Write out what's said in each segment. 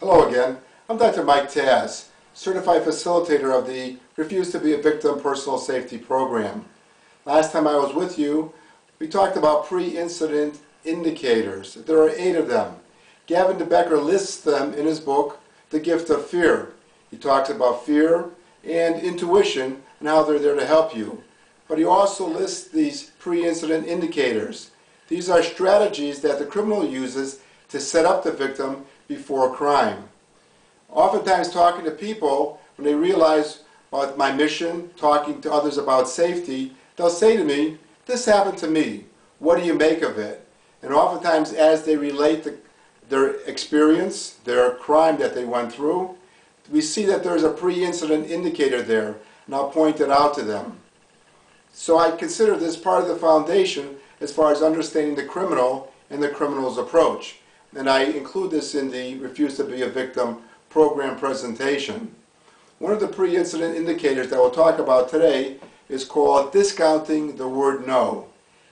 Hello again. I'm Dr. Mike Taz, Certified Facilitator of the Refuse to be a Victim Personal Safety Program. Last time I was with you, we talked about pre-incident indicators. There are 8 of them. Gavin de Becker lists them in his book, The Gift of Fear. He talks about fear and intuition and how they're there to help you. But he also lists these pre-incident indicators. These are strategies that the criminal uses to set up the victim before crime. Oftentimes talking to people, when they realize about my mission, talking to others about safety, they'll say to me, "This happened to me. What do you make of it?" And oftentimes as they relate their experience, their crime that they went through, we see that there's a pre-incident indicator there, and I'll point it out to them. So I consider this part of the foundation as far as understanding the criminal and the criminal's approach. And I include this in the Refuse to be a Victim program presentation. One of the pre-incident indicators that we'll talk about today is called discounting the word no.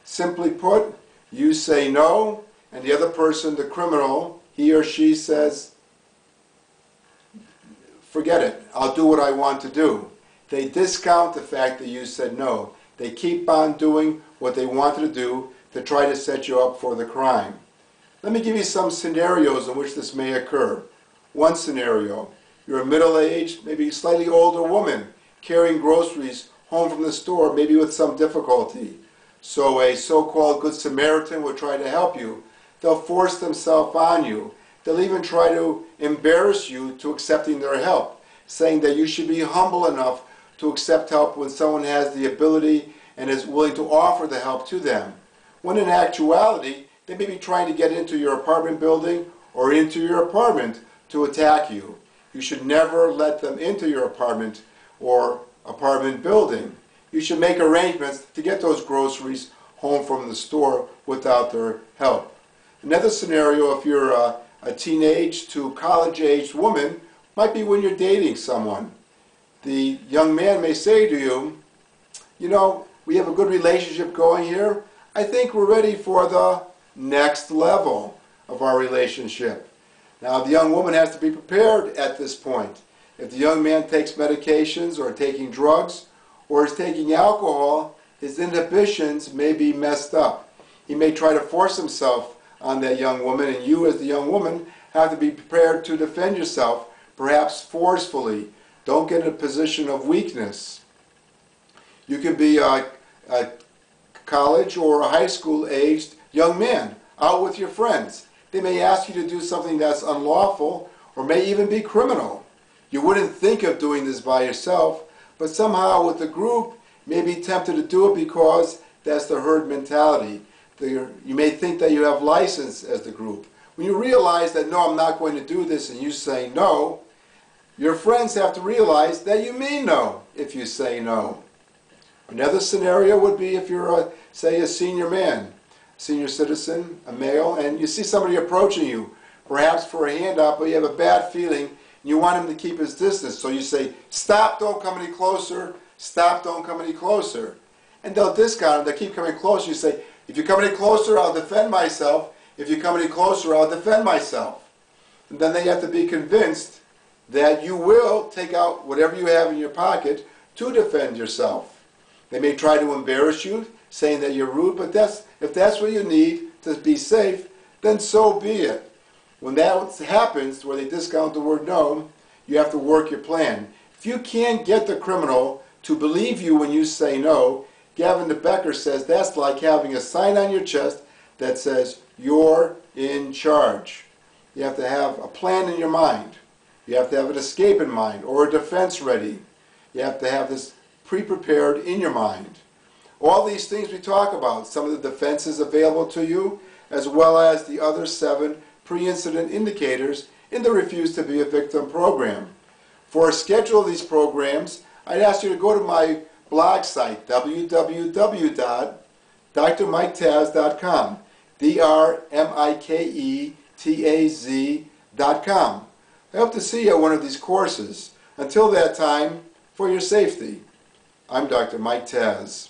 Simply put, you say no, and the other person, the criminal, he or she says, "Forget it, I'll do what I want to do." They discount the fact that you said no. They keep on doing what they wanted to do to try to set you up for the crime. Let me give you some scenarios in which this may occur. One scenario, you're a middle-aged, maybe slightly older woman carrying groceries home from the store, maybe with some difficulty. So a so-called Good Samaritan will try to help you. They'll force themselves on you. They'll even try to embarrass you to accepting their help, saying that you should be humble enough to accept help when someone has the ability and is willing to offer the help to them. When in actuality, they may be trying to get into your apartment building or into your apartment to attack you. You should never let them into your apartment or apartment building. You should make arrangements to get those groceries home from the store without their help. Another scenario, if you're a teenage to college-aged woman, might be when you're dating someone. The young man may say to you, "You know, we have a good relationship going here. I think we're ready for the next level of our relationship." Now the young woman has to be prepared at this point. If the young man takes medications or taking drugs or is taking alcohol, his inhibitions may be messed up. He may try to force himself on that young woman, and you as the young woman have to be prepared to defend yourself, perhaps forcefully. Don't get in a position of weakness. You could be a college or a high school aged young man out with your friends. They may ask you to do something that's unlawful or may even be criminal. You wouldn't think of doing this by yourself, but somehow with the group you may be tempted to do it because that's the herd mentality. You may think that you have license as the group. When you realize that, "No, I'm not going to do this," and you say no, your friends have to realize that you mean no if you say no. Another scenario would be if you're, say, a senior man, senior citizen, a male, and you see somebody approaching you, perhaps for a handout, but you have a bad feeling, and you want him to keep his distance. So you say, "Stop, don't come any closer, stop, don't come any closer." And they'll discount him, they'll keep coming closer. You say, "If you come any closer, I'll defend myself. If you come any closer, I'll defend myself." And then they have to be convinced that you will take out whatever you have in your pocket to defend yourself. They may try to embarrass you, saying that you're rude, but if that's what you need to be safe, then so be it. When that happens, where they discount the word no, you have to work your plan. If you can't get the criminal to believe you when you say no, Gavin de Becker says that's like having a sign on your chest that says, "You're in charge." You have to have a plan in your mind. You have to have an escape in mind or a defense ready. You have to have this pre-prepared in your mind. All these things we talk about, some of the defenses available to you, as well as the other 7 pre-incident indicators in the Refuse to be a Victim program. For a schedule of these programs, I'd ask you to go to my blog site, www.drmiketaz.com, drmiketaz.com. I hope to see you at one of these courses. Until that time, for your safety, I'm Dr. Mike Taz.